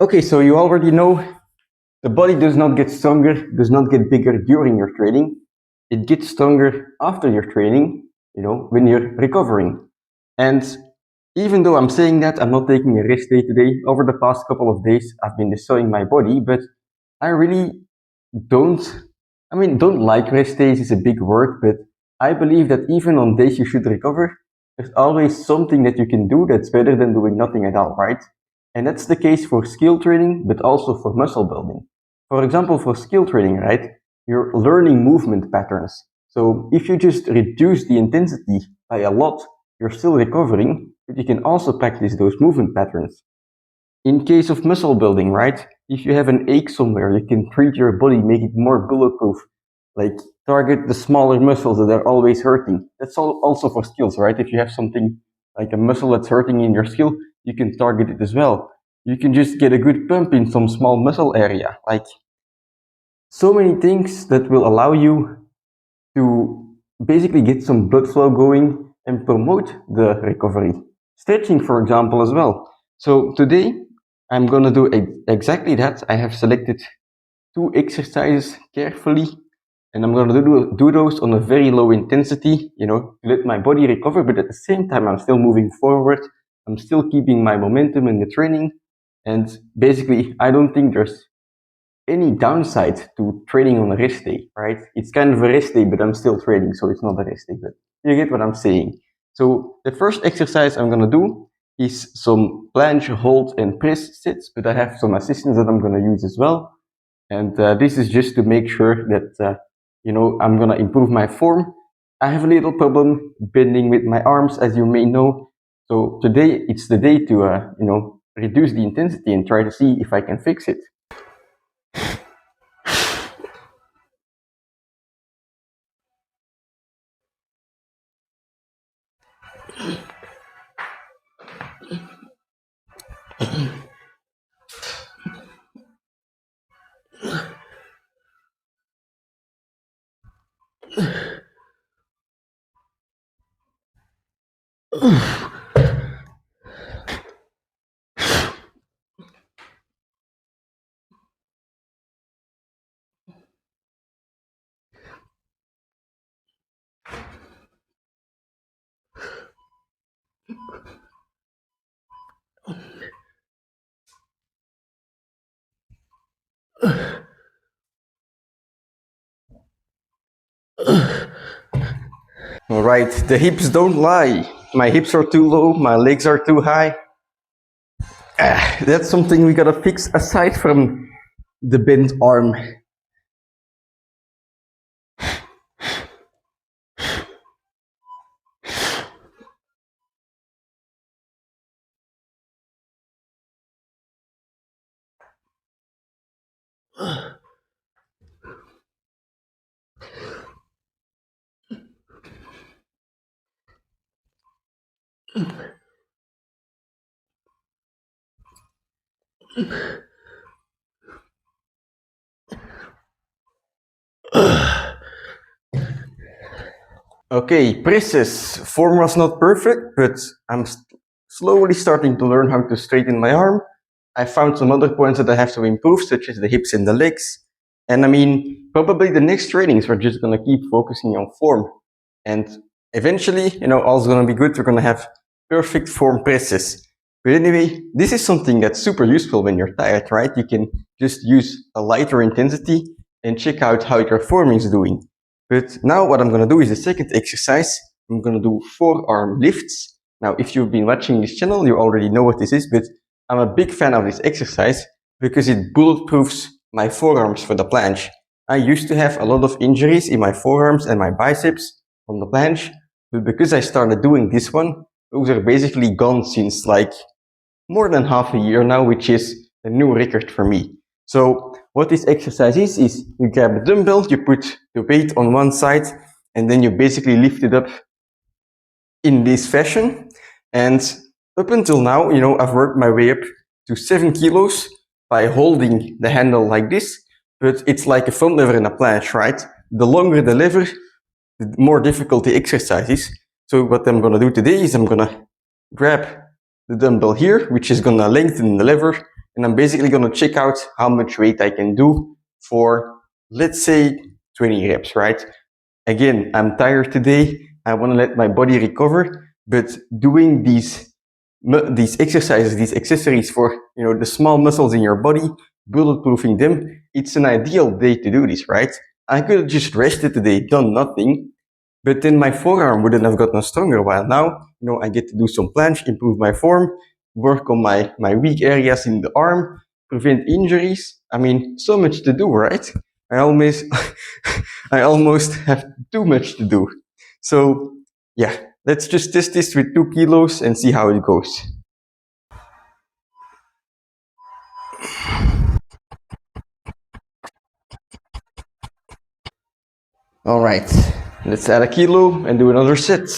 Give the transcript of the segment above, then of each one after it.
Okay, so you already know the body does not get stronger, does not get bigger during your training. It gets stronger after your training, when you're recovering. And even though I'm saying that, I'm not taking a rest day today. Over the past couple of days, I've been destroying my body, but I really don't like rest days is a big word, but I believe that even on days you should recover, there's always something that you can do that's better than doing nothing at all, right? And that's the case for skill training, but also for muscle building. For example, for skill training, right, you're learning movement patterns. So if you just reduce the intensity by a lot, you're still recovering, but you can also practice those movement patterns. In case of muscle building, right, if you have an ache somewhere, you can treat your body, make it more bulletproof, like target the smaller muscles that are always hurting. That's also for skills, right? If you have something like a muscle that's hurting in your skill, you can target it as well. You can just get a good pump in some small muscle area. Like, so many things that will allow you to basically get some blood flow going and promote the recovery. Stretching, for example, as well. So today I'm gonna do exactly that. I have selected 2 exercises carefully, and I'm gonna do those on a very low intensity, to let my body recover, but at the same time I'm still moving forward. I'm still keeping my momentum in the training, and basically I don't think there's any downside to training on a rest day, right? It's kind of a rest day, but I'm still training, so it's not a rest day, but you get what I'm saying. So the first exercise I'm gonna do is some planche, hold, and press sets, but I have some assistants that I'm gonna use as well. And this is just to make sure that, I'm gonna improve my form. I have a little problem bending with my arms, as you may know. So today it's the day to, reduce the intensity and try to see if I can fix it. All right, the hips don't lie. My hips are too low, my legs are too high. That's something we gotta fix aside from the bent arm. Okay, presses. Form was not perfect, but I'm slowly starting to learn how to straighten my arm. I found some other points that I have to improve, such as the hips and the legs. And probably the next trainings we're just gonna keep focusing on form. And eventually, all's gonna be good. We're gonna have perfect form presses. But anyway, this is something that's super useful when you're tired, right? You can just use a lighter intensity and check out how your form is doing. But now what I'm gonna do is the second exercise. I'm gonna do forearm lifts. Now, if you've been watching this channel, you already know what this is, but I'm a big fan of this exercise because it bulletproofs my forearms for the planche. I used to have a lot of injuries in my forearms and my biceps on the planche, but because I started doing this one, those are basically gone since like more than half a year now, which is a new record for me. So what this exercise is you grab a dumbbell, you put the weight on one side, and then you basically lift it up in this fashion. And up until now, I've worked my way up to 7 kilos by holding the handle like this, but it's like a front lever in a planche, right? The longer the lever, the more difficult the exercise is. So what I'm gonna do today is I'm gonna grab the dumbbell here, which is gonna lengthen the lever, and I'm basically going to check out how much weight I can do for, let's say, 20 reps, right? Again, I'm tired today. I want to let my body recover, but doing these exercises, these accessories for the small muscles in your body, bulletproofing them, it's an ideal day to do this, right? I could have just rested today, done nothing, but then my forearm wouldn't have gotten stronger. While now, I get to do some planche, improve my form, work on my weak areas in the arm, prevent injuries. I mean, so much to do, right? I almost, I almost have too much to do. So yeah, let's just test this with 2 kilos and see how it goes. All right, let's add a kilo and do another set.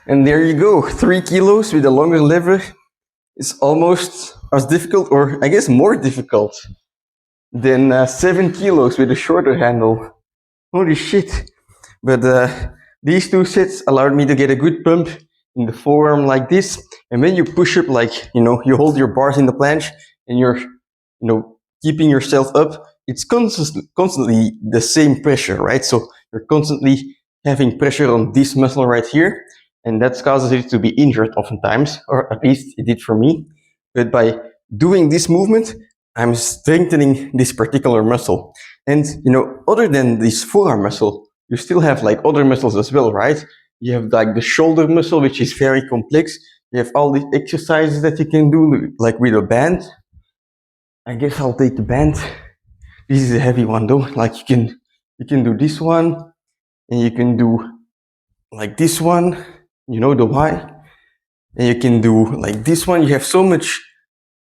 And there you go, 3 kilos with a longer lever is almost as difficult, or I guess more difficult, than 7 kilos with a shorter handle. Holy shit. But these 2 sets allowed me to get a good pump in the forearm like this. And when you push up, like, you hold your bars in the planche and you're, keeping yourself up, it's constantly the same pressure, right? So you're constantly having pressure on this muscle right here. And that causes it to be injured oftentimes, or at least it did for me. But by doing this movement, I'm strengthening this particular muscle. And, other than this forearm muscle, you still have like other muscles as well, right? You have like the shoulder muscle, which is very complex. You have all these exercises that you can do, like with a band. I guess I'll take the band. This is a heavy one though. Like you can do this one, and you can do like this one, the Y. And you can do like this one. You have so much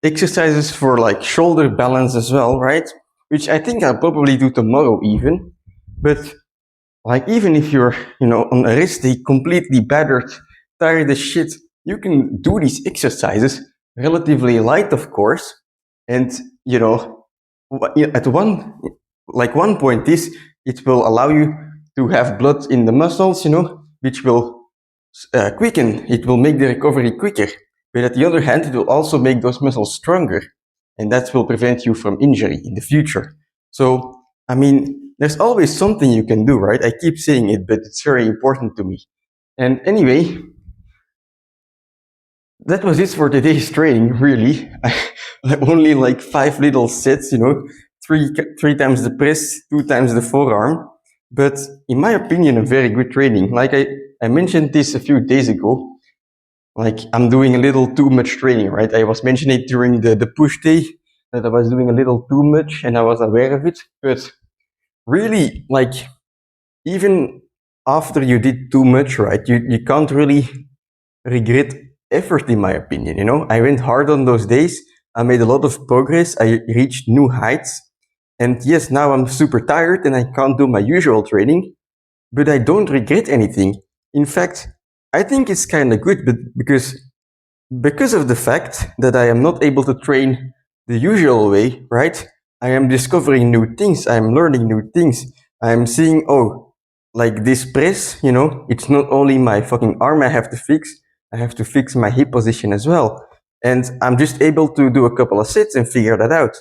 exercises for like shoulder balance as well, right? Which I think I'll probably do tomorrow even. But like even if you're, on a rest day, completely battered, tired as shit, you can do these exercises relatively light, of course. And, at one point it will allow you to have blood in the muscles, which will quicken. It will make the recovery quicker. But at the other hand, it will also make those muscles stronger. And that will prevent you from injury in the future. So, I mean, there's always something you can do, right? I keep saying it, but it's very important to me. And anyway, that was it for today's training, really. Only like 5 little sets, three times the press, 2 times the forearm. But in my opinion, a very good training. Like I mentioned this a few days ago, like I'm doing a little too much training, right? I was mentioning it during the push day that I was doing a little too much and I was aware of it. But really, like, even after you did too much, right, you can't really regret effort, in my opinion. I went hard on those days. I made a lot of progress. I reached new heights. And yes, now I'm super tired and I can't do my usual training, but I don't regret anything. In fact, I think it's kind of good, but because of the fact that I am not able to train the usual way, right? I am discovering new things. I am learning new things. I am seeing, like this press, it's not only my fucking arm I have to fix my hip position as well. And I'm just able to do a couple of sets and figure that out.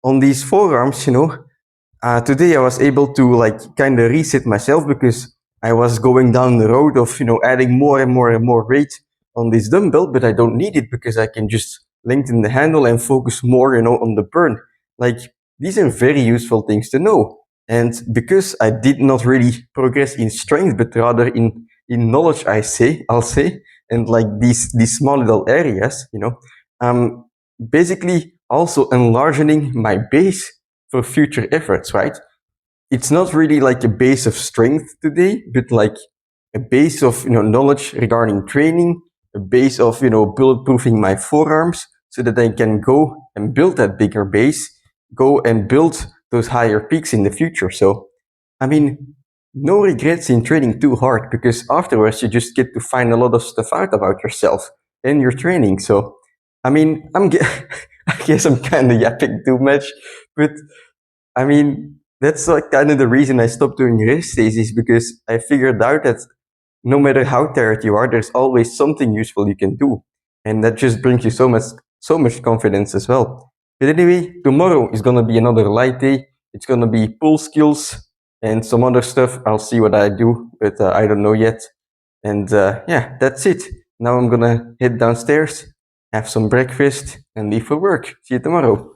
On these forearms, today I was able to like kind of reset myself because I was going down the road of, adding more and more and more weight on this dumbbell, but I don't need it because I can just lengthen the handle and focus more, on the burn. Like, these are very useful things to know. And because I did not really progress in strength, but rather in knowledge, I'll say, and like these small little areas, I'm basically also enlarging my base for future efforts, right? It's not really like a base of strength today, but like a base of knowledge regarding training, a base of bulletproofing my forearms so that I can go and build that bigger base, go and build those higher peaks in the future. So, I mean, no regrets in training too hard because afterwards you just get to find a lot of stuff out about yourself and your training. So, I mean, I guess I'm kind of yapping too much, but I mean, that's like kind of the reason I stopped doing rest days, is because I figured out that no matter how tired you are, there's always something useful you can do. And that just brings you so much confidence as well. But anyway, tomorrow is gonna be another light day. It's gonna be pull skills and some other stuff. I'll see what I do, but I don't know yet. And yeah, that's it. Now I'm gonna head downstairs, have some breakfast, and leave for work. See you tomorrow.